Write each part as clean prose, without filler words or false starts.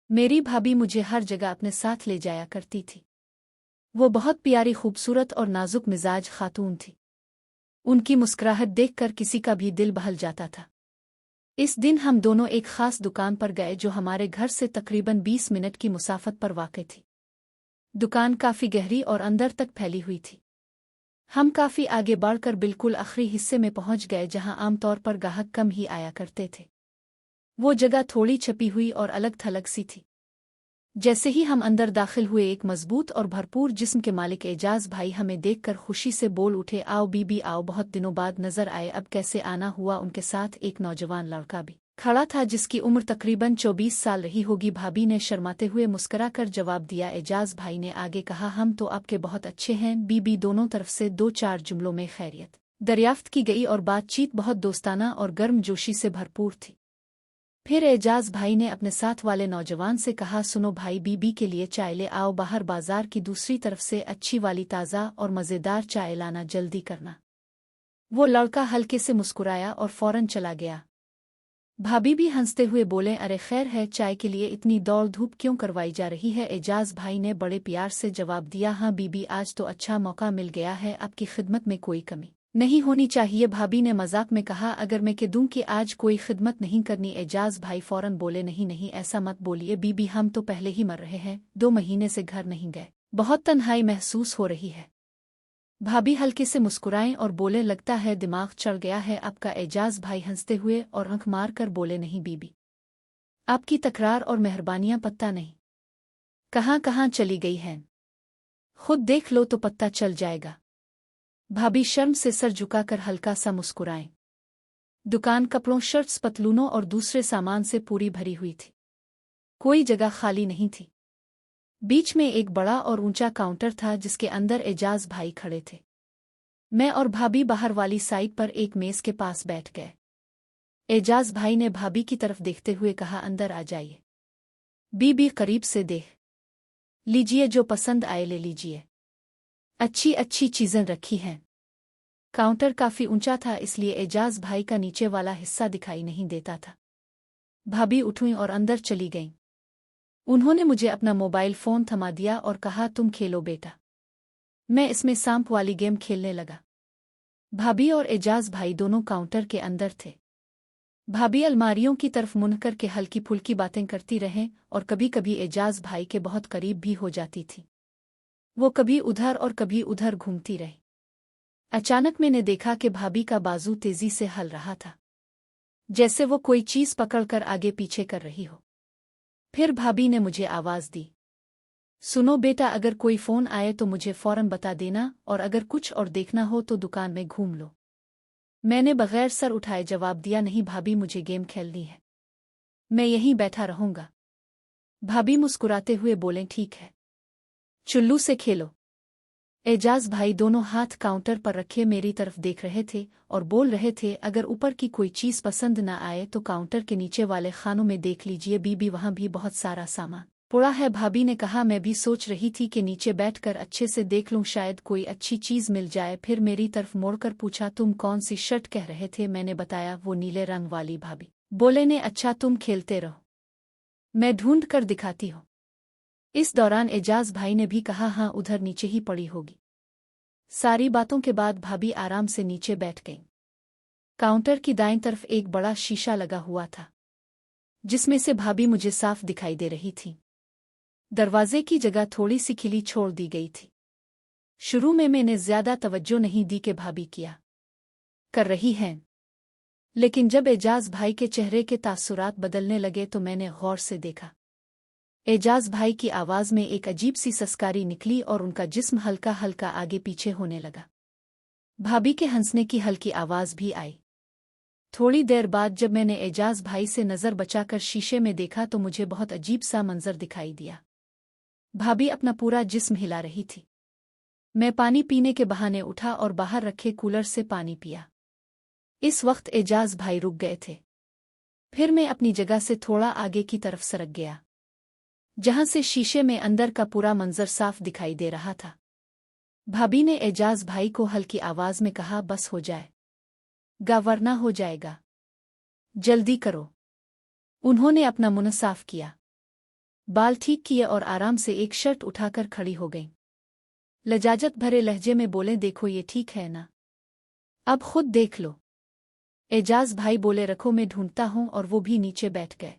मेरी भाभी मुझे हर जगह अपने साथ ले जाया करती थी। वो बहुत प्यारी, खूबसूरत और नाजुक मिजाज खातून थी। उनकी मुस्कुराहट देखकर किसी का भी दिल बहल जाता था। इस दिन हम दोनों एक खास दुकान पर गए जो हमारे घर से तकरीबन 20 मिनट की मुसाफत पर वाक़ थी। दुकान काफ़ी गहरी और अंदर तक फैली हुई थी। हम काफ़ी आगे बढ़कर बिल्कुल आखिरी हिस्से में पहुंच गए जहां आमतौर पर ग्राहक कम ही आया करते थे। वो जगह थोड़ी छपी हुई और अलग थलग सी थी। जैसे ही हम अंदर दाखिल हुए, एक मजबूत और भरपूर जिस्म के मालिक एजाज भाई हमें देखकर खुशी से बोल उठे, आओ बीबी आओ, बहुत दिनों बाद नजर आए। अब कैसे आना हुआ। उनके साथ एक नौजवान लड़का भी खड़ा था जिसकी उम्र तकरीबन 24 साल रही होगी। भाभी ने शर्माते हुए मुस्कुरा कर जवाब दिया। एजाज भाई ने आगे कहा, हम तो आपके बहुत अच्छे हैं बीबी। दोनों तरफ से 2-4 जुमलों में खैरियत दरियाफ्त की गई और बातचीत बहुत दोस्ताना और गर्मजोशी से भरपूर थी। फिर एजाज भाई ने अपने साथ वाले नौजवान से कहा, सुनो भाई, बीबी के लिए चाय ले आओ। बाहर बाजार की दूसरी तरफ से अच्छी वाली ताज़ा और मज़ेदार चाय लाना, जल्दी करना। वो लड़का हल्के से मुस्कुराया और फौरन चला गया। भाभी भी हंसते हुए बोले, अरे खैर है, चाय के लिए इतनी दौड़ धूप क्यों करवाई जा रही है। एजाज भाई ने बड़े प्यार से जवाब दिया, हाँ बीबी, आज तो अच्छा मौका मिल गया है, आपकी खिदमत में कोई कमी नहीं होनी चाहिए। भाभी ने मजाक में कहा, अगर मैं कह दूं कि आज कोई खिदमत नहीं करनी। एजाज भाई फौरन बोले, नहीं नहीं, ऐसा मत बोलिए बीबी, हम तो पहले ही मर रहे हैं, 2 महीने से घर नहीं गए, बहुत तन्हाई महसूस हो रही है। भाभी हल्के से मुस्कुराएं और बोले, लगता है दिमाग चढ़ गया है आपका। एजाज भाई हंसते हुए और आंख मार कर बोले, नहीं बीबी, आपकी तकरार और मेहरबानियां पत्ता नहीं कहाँ कहाँ चली गई हैं, खुद देख लो तो पता चल जाएगा। भाभी शर्म से सर झुकाकर हल्का सा मुस्कुराएं। दुकान कपड़ों, शर्ट्स, पतलूनों और दूसरे सामान से पूरी भरी हुई थी। कोई जगह खाली नहीं थी। बीच में एक बड़ा और ऊंचा काउंटर था जिसके अंदर एजाज भाई खड़े थे। मैं और भाभी बाहर वाली साइड पर एक मेज के पास बैठ गए। एजाज भाई ने भाभी की तरफ देखते हुए कहा, अंदर आ जाइए बीबी, करीब से देख लीजिए, जो पसंद आए ले लीजिए, अच्छी अच्छी चीजें रखी हैं। काउंटर काफी ऊंचा था, इसलिए एजाज भाई का नीचे वाला हिस्सा दिखाई नहीं देता था। भाभी उठी और अंदर चली गईं। उन्होंने मुझे अपना मोबाइल फोन थमा दिया और कहा, तुम खेलो बेटा। मैं इसमें सांप वाली गेम खेलने लगा। भाभी और एजाज भाई दोनों काउंटर के अंदर थे। भाभी अलमारियों की तरफ मुड़ कर के हल्की फुल्की बातें करती रहें और कभी कभी एजाज भाई के बहुत करीब भी हो जाती थी। वो कभी उधर और कभी उधर घूमती रही। अचानक मैंने देखा कि भाभी का बाजू तेजी से हल रहा था, जैसे वो कोई चीज पकड़कर आगे पीछे कर रही हो। फिर भाभी ने मुझे आवाज दी, सुनो बेटा, अगर कोई फोन आए तो मुझे फौरन बता देना, और अगर कुछ और देखना हो तो दुकान में घूम लो। मैंने बगैर सर उठाए जवाब दिया, नहीं भाभी, मुझे गेम खेलनी है, मैं यहीं बैठा रहूंगा। भाभी मुस्कुराते हुए बोले, ठीक है, चुल्लू से खेलो। एजाज भाई दोनों हाथ काउंटर पर रखे मेरी तरफ देख रहे थे और बोल रहे थे, अगर ऊपर की कोई चीज पसंद न आए तो काउंटर के नीचे वाले खानों में देख लीजिए बीबी, वहां भी बहुत सारा सामान पड़ा है। भाभी ने कहा, मैं भी सोच रही थी कि नीचे बैठकर अच्छे से देख लूं, शायद कोई अच्छी चीज मिल जाए। फिर मेरी तरफ मोड़कर पूछा, तुम कौन सी शर्ट कह रहे थे। मैंने बताया, वो नीले रंग वाली। भाभी बोले ने, अच्छा तुम खेलते रहो, मैं ढूंढ कर दिखाती हूँ। इस दौरान एजाज भाई ने भी कहा, हाँ उधर नीचे ही पड़ी होगी। सारी बातों के बाद भाभी आराम से नीचे बैठ गईं। काउंटर की दाईं तरफ एक बड़ा शीशा लगा हुआ था जिसमें से भाभी मुझे साफ दिखाई दे रही थी। दरवाजे की जगह थोड़ी सी खिली छोड़ दी गई थी। शुरू में मैंने ज्यादा तवज्जो नहीं दी कि भाभी क्या कर रही हैं, लेकिन जब एजाज भाई के चेहरे के तासुरात बदलने लगे तो मैंने गौर से देखा। एजाज भाई की आवाज में एक अजीब सी सस्कारी निकली और उनका जिस्म हल्का हल्का आगे पीछे होने लगा। भाभी के हंसने की हल्की आवाज भी आई। थोड़ी देर बाद जब मैंने एजाज भाई से नजर बचाकर शीशे में देखा तो मुझे बहुत अजीब सा मंजर दिखाई दिया। भाभी अपना पूरा जिस्म हिला रही थी। मैं पानी पीने के बहाने उठा और बाहर रखे कूलर से पानी पिया। इस वक्त एजाज भाई रुक गए थे। फिर मैं अपनी जगह से थोड़ा आगे की तरफ सरक गया, जहां से शीशे में अंदर का पूरा मंजर साफ दिखाई दे रहा था। भाभी ने एजाज भाई को हल्की आवाज में कहा, बस हो जाए गा वरना हो जाएगा, जल्दी करो। उन्होंने अपना मुंह साफ किया। बाल ठीक किए और आराम से एक शर्ट उठाकर खड़ी हो गईं। लजाजत भरे लहजे में बोले, देखो ये ठीक है ना, अब खुद देख लो। एजाज भाई बोले, रखो मैं ढूंढता हूं, और वो भी नीचे बैठ गए।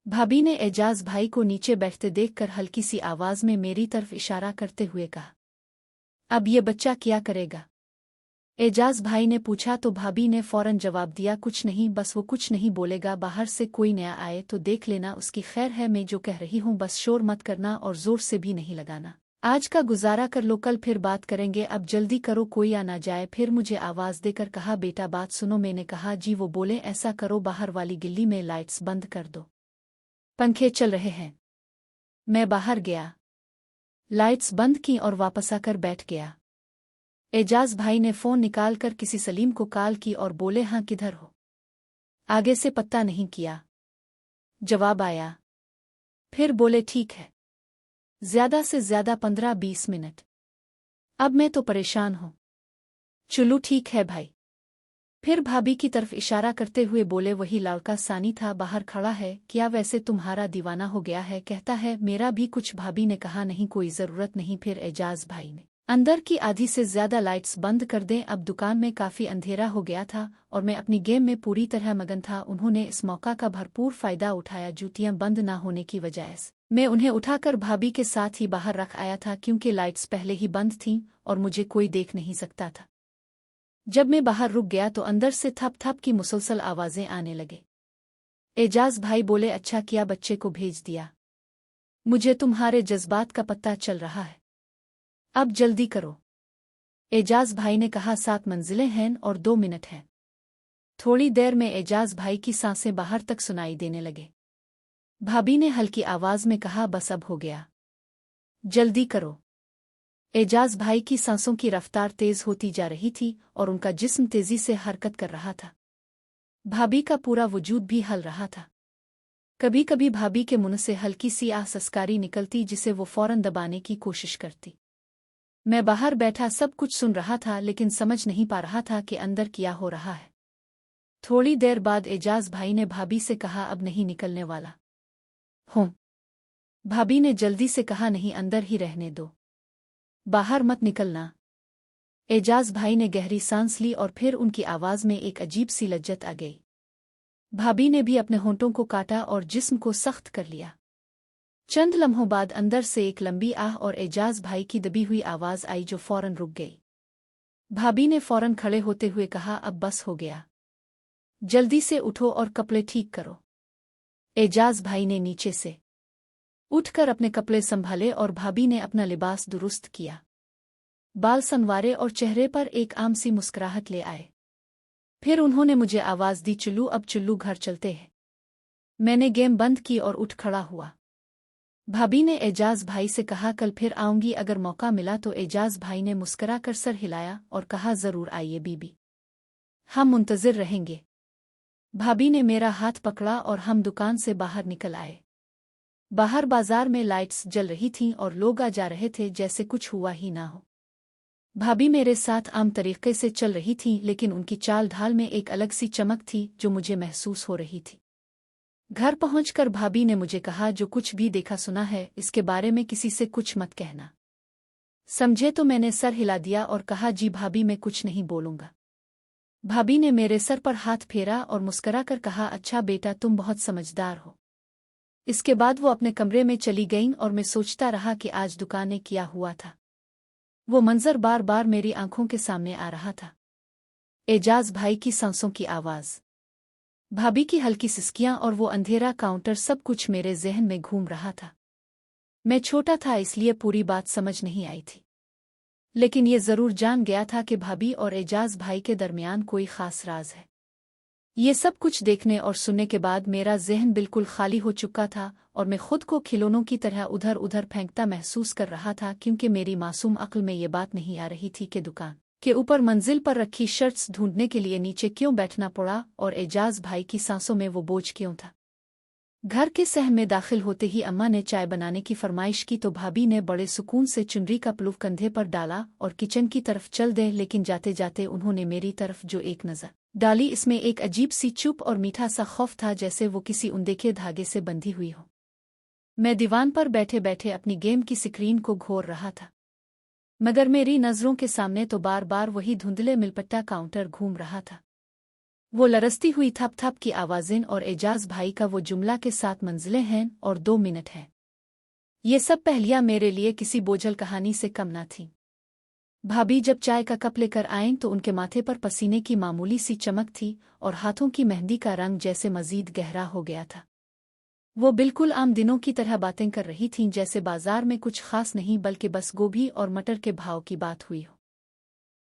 भाभी ने एजाज भाई को नीचे बैठते देखकर हल्की सी आवाज में मेरी तरफ इशारा करते हुए कहा, अब ये बच्चा क्या करेगा? एजाज भाई ने पूछा तो भाभी ने फौरन जवाब दिया, कुछ नहीं, बस वो कुछ नहीं बोलेगा। बाहर से कोई नया आए तो देख लेना, उसकी खैर है। मैं जो कह रही हूं बस शोर मत करना और जोर से भी नहीं लगाना। आज का गुजारा कर लो, कल फिर बात करेंगे। अब जल्दी करो, कोई आ ना जाए। फिर मुझे आवाज देकर कहा, बेटा बात सुनो। मैंने कहा, जी। वो बोले, ऐसा करो, बाहर वाली गिल्ली में लाइट्स बंद कर दो, पंखे चल रहे हैं। मैं बाहर गया, लाइट्स बंद की और वापस आकर बैठ गया। एजाज भाई ने फोन निकालकर किसी सलीम को कॉल की और बोले, हाँ किधर हो? आगे से पत्ता नहीं किया, जवाब आया। फिर बोले, ठीक है, ज्यादा से ज्यादा 15-20 मिनट। अब मैं तो परेशान हूं। चलो ठीक है भाई। फिर भाभी की तरफ इशारा करते हुए बोले, वही लड़का सानी था, बाहर खड़ा है। क्या वैसे तुम्हारा दीवाना हो गया है? कहता है, मेरा भी कुछ। भाभी ने कहा, नहीं कोई जरूरत नहीं। फिर एजाज भाई ने अंदर की आधी से ज्यादा लाइट्स बंद कर दें। अब दुकान में काफी अंधेरा हो गया था और मैं अपनी गेम में पूरी तरह मगन था। उन्होंने इस मौका का भरपूर फायदा उठाया। जूतियां बंद ना होने की वजह से मैं उन्हें उठाकर भाभी के साथ ही बाहर रख आया था, क्योंकि लाइट्स पहले ही बंद थीं और मुझे कोई देख नहीं सकता था। जब मैं बाहर रुक गया तो अंदर से थप थप की मुसलसल आवाजें आने लगे। एजाज भाई बोले, अच्छा किया बच्चे को भेज दिया, मुझे तुम्हारे जज्बात का पता चल रहा है, अब जल्दी करो। एजाज भाई ने कहा, 7 मंजिलें हैं और 2 मिनट हैं। थोड़ी देर में एजाज भाई की सांसें बाहर तक सुनाई देने लगे। भाभी ने हल्की आवाज में कहा, बस अब हो गया, जल्दी करो। एजाज भाई की सांसों की रफ्तार तेज होती जा रही थी और उनका जिस्म तेजी से हरकत कर रहा था। भाभी का पूरा वजूद भी हल रहा था। कभी कभी भाभी के मुंह से हल्की सी आह सस्कारी निकलती, जिसे वो फौरन दबाने की कोशिश करती। मैं बाहर बैठा सब कुछ सुन रहा था, लेकिन समझ नहीं पा रहा था कि अंदर क्या हो रहा है। थोड़ी देर बाद एजाज भाई ने भाभी से कहा, अब नहीं निकलने वाला हूं। भाभी ने जल्दी से कहा, नहीं, अंदर ही रहने दो, बाहर मत निकलना। एजाज भाई ने गहरी सांस ली और फिर उनकी आवाज में एक अजीब सी लज्जत आ गई। भाभी ने भी अपने होंठों को काटा और जिस्म को सख्त कर लिया। चंद लम्हों बाद अंदर से एक लंबी आह और एजाज भाई की दबी हुई आवाज आई, जो फौरन रुक गई। भाभी ने फौरन खड़े होते हुए कहा, अब बस हो गया, जल्दी से उठो और कपड़े ठीक करो। एजाज भाई ने नीचे से उठकर अपने कपड़े संभाले और भाभी ने अपना लिबास दुरुस्त किया, बाल संवारे और चेहरे पर एक आम सी मुस्कुराहट ले आए। फिर उन्होंने मुझे आवाज दी, चुल्लू, अब चुल्लू घर चलते हैं। मैंने गेम बंद की और उठ खड़ा हुआ। भाभी ने एजाज भाई से कहा, कल फिर आऊंगी अगर मौका मिला तो। एजाज भाई ने मुस्कुराकर सर हिलाया और कहा, जरूर आइए बीबी, हम मुंतजिर रहेंगे। भाभी ने मेरा हाथ पकड़ा और हम दुकान से बाहर निकल आए। बाहर बाजार में लाइट्स जल रही थीं और लोग आ जा रहे थे जैसे कुछ हुआ ही ना हो। भाभी मेरे साथ आम तरीके से चल रही थीं, लेकिन उनकी चाल ढाल में एक अलग सी चमक थी जो मुझे महसूस हो रही थी। घर पहुंचकर भाभी ने मुझे कहा, जो कुछ भी देखा सुना है इसके बारे में किसी से कुछ मत कहना, समझे? तो मैंने सर हिला दिया और कहा, जी भाभी, मैं कुछ नहीं बोलूंगा। भाभी ने मेरे सर पर हाथ फेरा और मुस्कुराकर कहा, अच्छा बेटा, तुम बहुत समझदार हो। इसके बाद वो अपने कमरे में चली गईं और मैं सोचता रहा कि आज दुकानें क्या हुआ था। वो मंजर बार बार मेरी आंखों के सामने आ रहा था। एजाज भाई की सांसों की आवाज, भाभी की हल्की सिसकियां और वो अंधेरा काउंटर, सब कुछ मेरे जहन में घूम रहा था। मैं छोटा था इसलिए पूरी बात समझ नहीं आई थी, लेकिन ये जरूर जान गया था कि भाभी और एजाज भाई के दरमियान कोई खास राज है। ये सब कुछ देखने और सुनने के बाद मेरा जहन बिल्कुल खाली हो चुका था और मैं खुद को खिलौनों की तरह उधर उधर फेंकता महसूस कर रहा था, क्योंकि मेरी मासूम अक्ल में ये बात नहीं आ रही थी कि दुकान के ऊपर मंजिल पर रखी शर्ट्स ढूंढने के लिए नीचे क्यों बैठना पड़ा और एजाज भाई की सांसों में वो बोझ क्यों था। घर के सहन में दाखिल होते ही अम्मा ने चाय बनाने की फरमाइश की तो भाभी ने बड़े सुकून से चुनरी का पलूफ कंधे पर डाला और किचन की तरफ चल दे, लेकिन जाते जाते उन्होंने मेरी तरफ जो एक नज़र डाली, इसमें एक अजीब सी चुप और मीठा सा खौफ था, जैसे वो किसी अनदेखे धागे से बंधी हुई हो। मैं दीवान पर बैठे बैठे अपनी गेम की स्क्रीन को घोर रहा था, मगर मेरी नज़रों के सामने तो बार बार वही धुंधले मिलपट्टा काउंटर घूम रहा था। वो लरसती हुई थप थप की आवाज़ें और एजाज भाई का वो जुमला के 7 मंजिलें हैं और 2 मिनट हैं। ये सब पहेलियां मेरे लिए किसी बोझल कहानी से कम न थीं। भाभी जब चाय का कप लेकर आईं तो उनके माथे पर पसीने की मामूली सी चमक थी और हाथों की मेहंदी का रंग जैसे मजीद गहरा हो गया था। वो बिल्कुल आम दिनों की तरह बातें कर रही थीं, जैसे बाजार में कुछ खास नहीं बल्कि बस गोभी और मटर के भाव की बात हुई हो।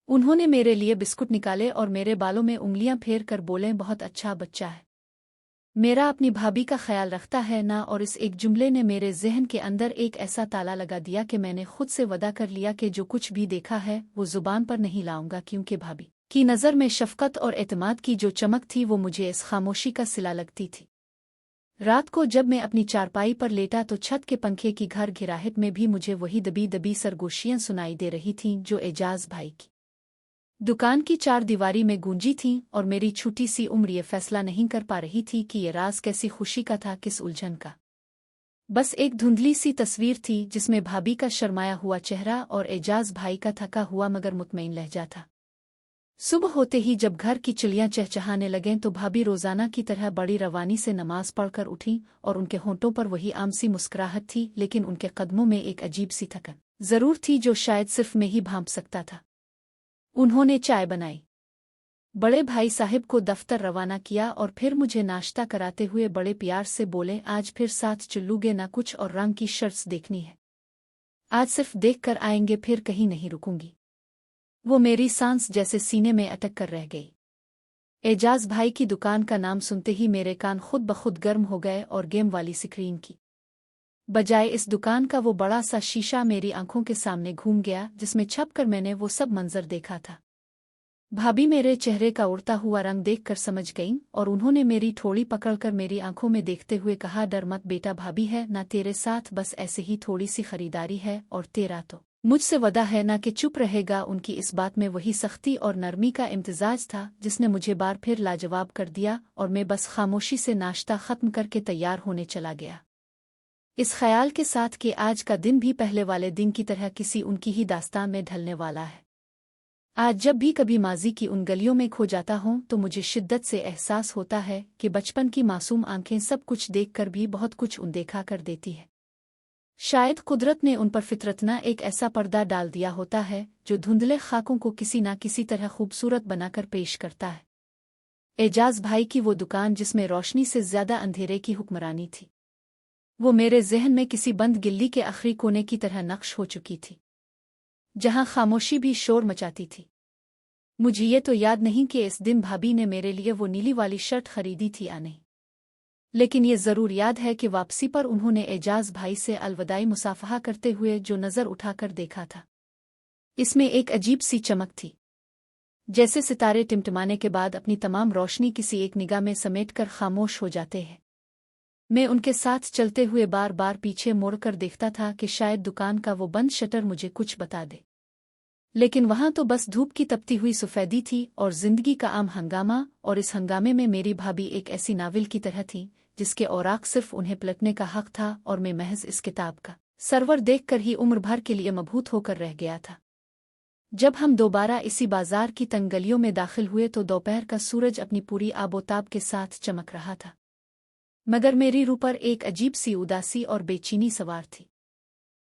उन्होंने मेरे लिए बिस्कुट निकाले और मेरे बालों में उंगलियां फेर कर बोले, बहुत अच्छा बच्चा है, मेरा अपनी भाभी का ख्याल रखता है ना। और इस एक जुमले ने मेरे जहन के अंदर एक ऐसा ताला लगा दिया कि मैंने खुद से वदा कर लिया कि जो कुछ भी देखा है वो जुबान पर नहीं लाऊंगा, क्योंकि भाभी की नज़र में शफकत और एतमाद की जो चमक थी वो मुझे इस खामोशी का सिला लगती थी। रात को जब मैं अपनी चारपाई पर लेटा तो छत के पंखे की घर घिराहट में भी मुझे वही दबी दबी सरगोशियां सुनाई दे रही थीं जो एजाज भाई की दुकान की 4 दीवारी में गूंजी थीं, और मेरी छोटी सी उम्र ये फैसला नहीं कर पा रही थी कि ये राज कैसी खुशी का था, किस उलझन का। बस एक धुंधली सी तस्वीर थी जिसमें भाभी का शर्माया हुआ चेहरा और एजाज भाई का थका हुआ मगर मुतमईन लहजा था। सुबह होते ही जब घर की चिड़ियां चहचहाने लगें तो भाभी रोजाना की तरह बड़ी रवानी से नमाज पढ़कर उठीं, और उनके होंठों पर वही आम सी मुस्कुराहट थी, लेकिन उनके कदमों में एक अजीब सी थकन जरूर थी जो शायद सिर्फ मैं ही भांप सकता था। उन्होंने चाय बनाई, बड़े भाई साहिब को दफ्तर रवाना किया और फिर मुझे नाश्ता कराते हुए बड़े प्यार से बोले, आज फिर साथ चलूगे ना, कुछ और रंग की शर्ट्स देखनी है, आज सिर्फ देख कर आएंगे, फिर कहीं नहीं रुकूंगी। वो मेरी सांस जैसे सीने में अटक कर रह गई। एजाज भाई की दुकान का नाम सुनते ही मेरे कान खुद ब खुद गर्म हो गए और गेम वाली स्क्रीन की बजाय इस दुकान का वो बड़ा सा शीशा मेरी आंखों के सामने घूम गया, जिसमें छपकर मैंने वो सब मंजर देखा था। भाभी मेरे चेहरे का उड़ता हुआ रंग देखकर समझ गईं और उन्होंने मेरी ठोड़ी पकड़कर मेरी आंखों में देखते हुए कहा, डर मत बेटा, भाभी है ना तेरे साथ, बस ऐसे ही थोड़ी सी खरीदारी है, और तेरा तो मुझसे वदा है ना कि चुप रहेगा। उनकी इस बात में वही सख्ती और नरमी का इम्तिजाज था जिसने मुझे बार फिर लाजवाब कर दिया, और मैं बस खामोशी से नाश्ता खत्म करके तैयार होने चला गया, इस ख्याल के साथ कि आज का दिन भी पहले वाले दिन की तरह किसी उनकी ही दास्तान में ढलने वाला है। आज जब भी कभी माजी की उन गलियों में खो जाता हूं तो मुझे शिद्दत से एहसास होता है कि बचपन की मासूम आंखें सब कुछ देखकर भी बहुत कुछ अनदेखा कर देती है। शायद कुदरत ने उन पर फितरतना एक ऐसा पर्दा डाल दिया होता है जो धुंधले खाकों को किसी न किसी तरह खूबसूरत बनाकर पेश करता है। एजाज भाई की वो दुकान जिसमें रोशनी से ज्यादा अंधेरे की हुक्मरानी थी, वो मेरे जहन में किसी बंद गिल्ली के आखिरी कोने की तरह नक्श हो चुकी थी, जहां खामोशी भी शोर मचाती थी। मुझे ये तो याद नहीं कि इस दिन भाभी ने मेरे लिए वो नीली वाली शर्ट खरीदी थी या नहीं, लेकिन ये जरूर याद है कि वापसी पर उन्होंने एजाज भाई से अलविदाई मुसाफहा करते हुए जो नजर उठाकर देखा था, इसमें एक अजीब सी चमक थी, जैसे सितारे टिमटिमाने के बाद अपनी तमाम रोशनी किसी एक निगाह में समेटकर खामोश हो जाते हैं। मैं उनके साथ चलते हुए बार बार पीछे मुड़कर देखता था कि शायद दुकान का वो बंद शटर मुझे कुछ बता दे, लेकिन वहां तो बस धूप की तपती हुई सफेदी थी और जिंदगी का आम हंगामा, और इस हंगामे में मेरी भाभी एक ऐसी नाविल की तरह थी जिसके औराक सिर्फ उन्हें पलटने का हक था, और मैं महज इस किताब का सरवर देखकर ही उम्र भर के लिए मबहूत होकर रह गया था। जब हम दोबारा इसी बाजार की तंग गलियों में दाखिल हुए तो दोपहर का सूरज अपनी पूरी आबोताब के साथ चमक रहा था, मगर मेरी रूह पर एक अजीब सी उदासी और बेचैनी सवार थी।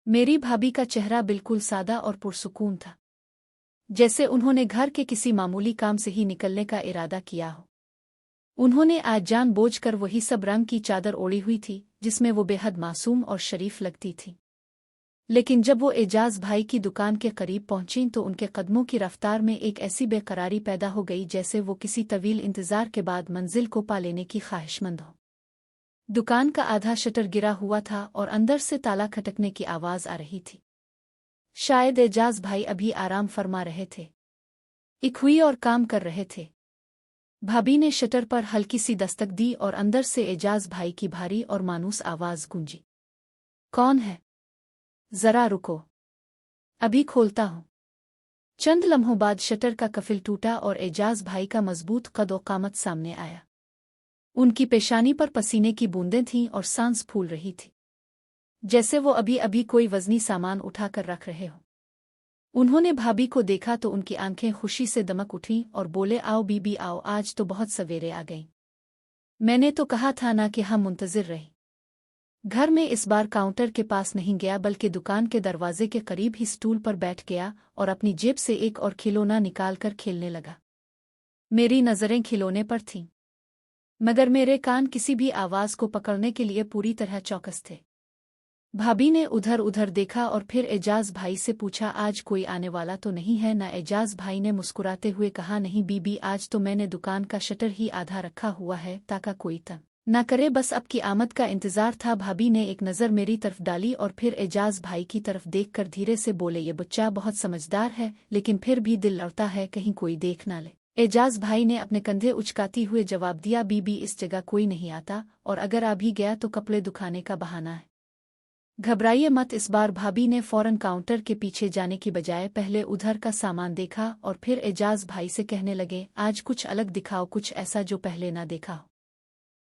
मेरी भाभी का चेहरा बिल्कुल सादा और पुरसुकून था, जैसे उन्होंने घर के किसी मामूली काम से ही निकलने का इरादा किया हो। उन्होंने आज जानबूझकर वही सब रंग की चादर ओढ़ी हुई थी जिसमें वो बेहद मासूम और शरीफ लगती थी, लेकिन जब वो एजाज भाई की दुकान के करीब पहुंचीं तो उनके कदमों की रफ्तार में एक ऐसी बेकरारी पैदा हो गई जैसे वो किसी तवील इंतजार के बाद मंजिल को पा लेने की ख्वाहिशमंद हो। दुकान का आधा शटर गिरा हुआ था और अंदर से ताला खटकने की आवाज आ रही थी। शायद एजाज भाई अभी आराम फरमा रहे थे, एक हुई और काम कर रहे थे। भाभी ने शटर पर हल्की सी दस्तक दी और अंदर से एजाज भाई की भारी और मानूस आवाज गूंजी, कौन है? जरा रुको, अभी खोलता हूं। चंद लम्हों बाद शटर का कफिल टूटा और एजाज भाई का मजबूत कद-ओ-कामत सामने आया। उनकी पेशानी पर पसीने की बूंदें थीं और सांस फूल रही थी। जैसे वो अभी अभी कोई वजनी सामान उठाकर रख रहे हो। उन्होंने भाभी को देखा तो उनकी आंखें खुशी से दमक उठीं और बोले, आओ बीबी आओ, आज तो बहुत सवेरे आ गई। मैंने तो कहा था ना कि हम मुंतजिर रहे। घर में इस बार काउंटर के पास नहीं गया बल्कि दुकान के दरवाजे के करीब ही स्टूल पर बैठ गया और अपनी जेब से एक और खिलौना निकालकर खेलने लगा। मेरी नज़रें खिलौने पर थीं, मगर मेरे कान किसी भी आवाज़ को पकड़ने के लिए पूरी तरह चौकस थे। भाभी ने उधर उधर देखा और फिर एजाज भाई से पूछा, आज कोई आने वाला तो नहीं है ना? एजाज भाई ने मुस्कुराते हुए कहा, नहीं बीबी, आज तो मैंने दुकान का शटर ही आधा रखा हुआ है ताकि कोई तंग ना करे, बस आपकी आमद का इंतजार था। भाभी ने एक नज़र मेरी तरफ डाली और फिर एजाज भाई की तरफ देखकर धीरे से बोले, ये बच्चा बहुत समझदार है, लेकिन फिर भी दिल लड़ता है कहीं कोई देख ना ले। एजाज भाई ने अपने कंधे उचकाती हुए जवाब दिया, बीबी इस जगह कोई नहीं आता, और अगर आ भी गया तो कपड़े दुखाने का बहाना है। घबराइए मत। इस बार भाभी ने फौरन काउंटर के पीछे जाने की बजाय पहले उधर का सामान देखा और फिर एजाज भाई से कहने लगे, आज कुछ अलग दिखाओ, कुछ ऐसा जो पहले ना देखा हो।